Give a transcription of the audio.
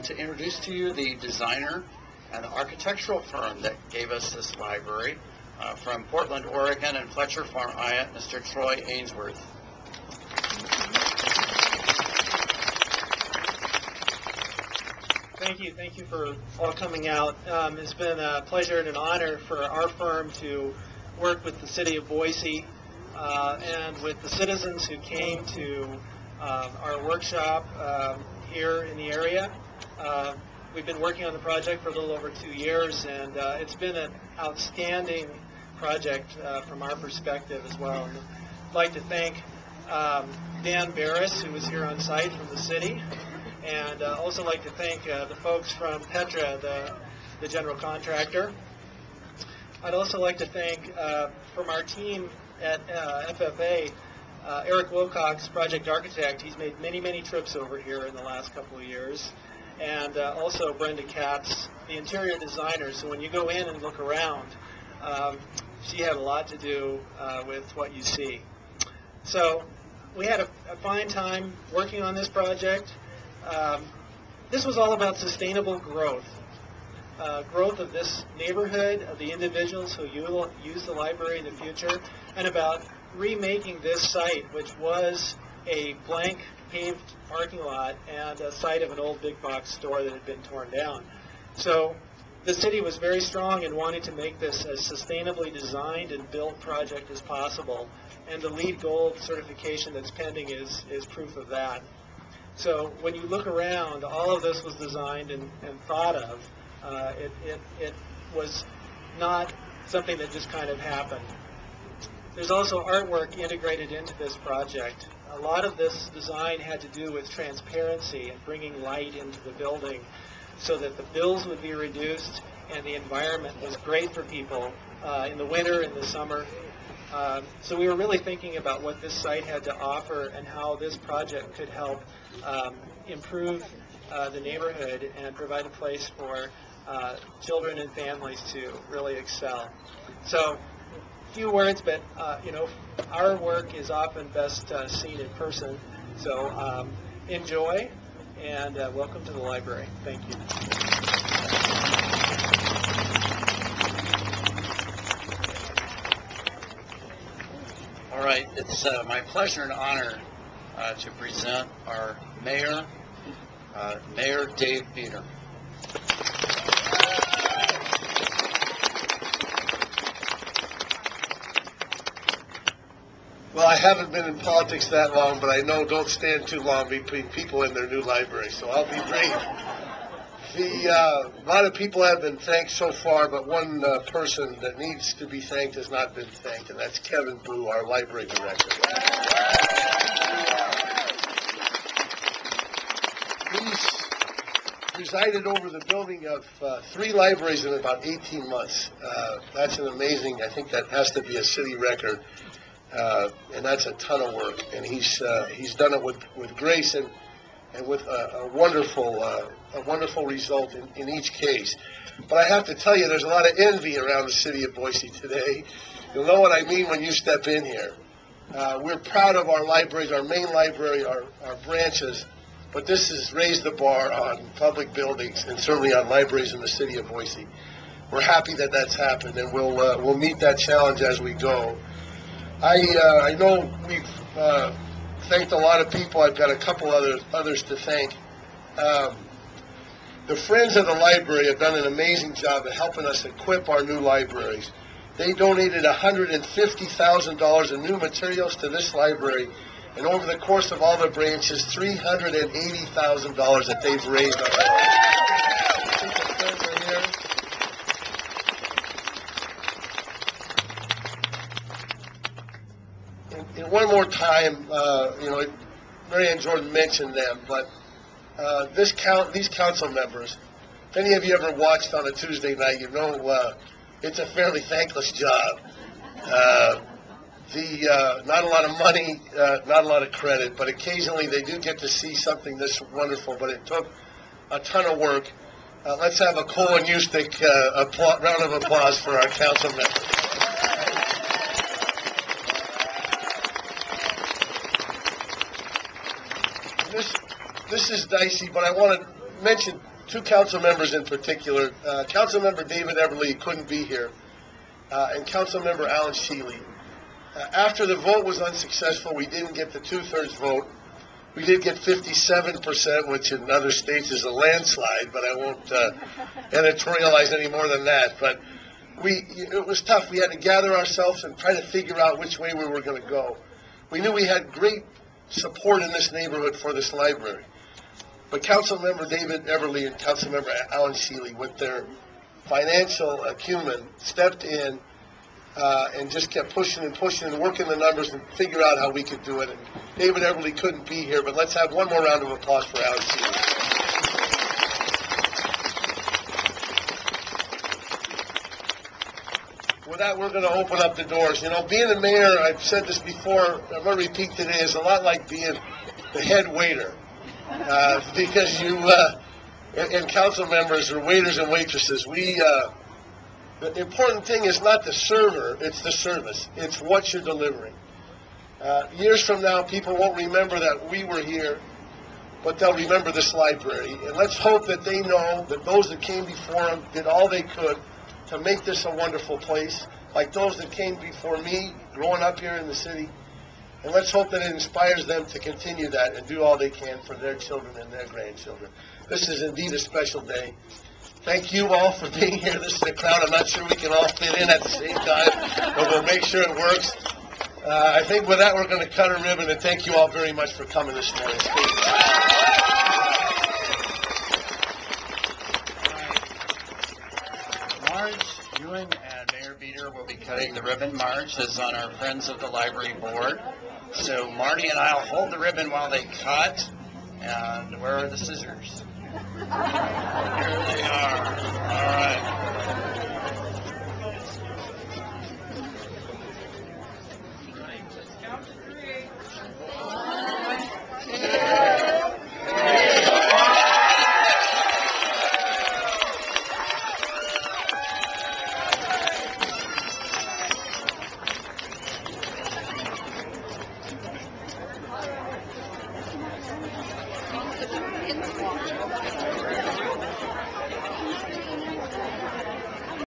to introduce to you the designer and the architectural firm that gave us this library from Portland, Oregon, and Fletcher Farm, Mr. Troy Ainsworth. Thank you for all coming out. It's been a pleasure and an honor for our firm to work with the city of Boise and with the citizens who came to our workshop here in the area. We've been working on the project for a little over 2 years, and it's been an outstanding project from our perspective as well. And I'd like to thank Dan Barris, who was here on site from the city, and also like to thank the folks from Petra, the general contractor. I'd also like to thank from our team at FFA, Eric Wilcox, project architect. He's made many trips over here in the last couple of years. And also Brenda Katz, the interior designer. So when you go in and look around, she had a lot to do with what you see. So we had a fine time working on this project. This was all about sustainable growth. Growth of this neighborhood, of the individuals who use the library in the future, and about remaking this site, which was a blank paved parking lot and a site of an old big box store that had been torn down. So the city was very strong in wanting to make this as sustainably designed and built project as possible, and the LEED Gold certification that's pending is proof of that. So when you look around, all of this was designed and thought of. It was not something that just kind of happened. There's also artwork integrated into this project. A lot of this design had to do with transparency and bringing light into the building so that the bills would be reduced and the environment was great for people in the winter, in the summer. So we were really thinking about what this site had to offer and how this project could help improve the neighborhood and provide a place for children and families to really excel. So few words, but our work is often best seen in person. So enjoy, and welcome to the library. Thank you. All right, it's my pleasure and honor to present our mayor, Mayor Dave Beiter. Well, I haven't been in politics that long, but I know don't stand too long between people in their new library, so I'll be brief. A lot of people have been thanked so far, but one person that needs to be thanked has not been thanked, and that's Kevin Blue, our library director. He's presided over the building of 3 libraries in about 18 months. That's an amazing, I think that has to be a city record. And that's a ton of work, and he's done it with grace and with a wonderful result in each case. But I have to tell you, there's a lot of envy around the city of Boise today. You'll know what I mean when you step in here. We're proud of our libraries, our main library, our branches, but this has raised the bar on public buildings and certainly on libraries in the city of Boise. We're happy that that's happened, and we'll meet that challenge as we go. I know we've thanked a lot of people. I've got a couple others to thank. The Friends of the Library have done an amazing job of helping us equip our new libraries. They donated $150,000 in new materials to this library, and over the course of all the branches, $380,000 that they've raised on that. I think the Friends are here. And one more time, Mary Ann Jordan mentioned them, but these council members, if any of you ever watched on a Tuesday night, you know it's a fairly thankless job. Not a lot of money, not a lot of credit, but occasionally they do get to see something this wonderful, but it took a ton of work. Let's have a Cole and Ustick round of applause for our council members. This is dicey, but I want to mention two council members in particular. Council member David Everly couldn't be here, and Council member Alan Shealy. After the vote was unsuccessful, we didn't get the two-thirds vote. We did get 57%, which in other states is a landslide, but I won't editorialize any more than that. But it was tough. We had to gather ourselves and try to figure out which way we were going to go. We knew we had great support in this neighborhood for this library. But Councilmember David Everly and Councilmember Alan Shealy, with their financial acumen, stepped in and just kept pushing and pushing and working the numbers and figure out how we could do it. And David Everly couldn't be here, but let's have one more round of applause for Alan Shealy. With that, we're going to open up the doors. You know, being the mayor, I've said this before, I'm going to repeat today, is a lot like being the head waiter. Because you and council members are waiters and waitresses. The important thing is not the server, it's the service. It's what you're delivering. Years from now, people won't remember that we were here, but they'll remember this library. And let's hope that they know that those that came before them did all they could to make this a wonderful place, like those that came before me, growing up here in the city. And let's hope that it inspires them to continue that and do all they can for their children and their grandchildren. This is indeed a special day. Thank you all for being here. This is a crowd I'm not sure we can all fit in at the same time, but we'll make sure it works. I think with that, we're going to cut a ribbon, and thank you all very much for coming this morning. Marge, Ewan, and Mayor Beiter will be cutting the ribbon. Marge is on our Friends of the Library board. So Marty and I will hold the ribbon while they cut. And where are the scissors? Here they are. All right. Count to 3. 1, 2, 3. In the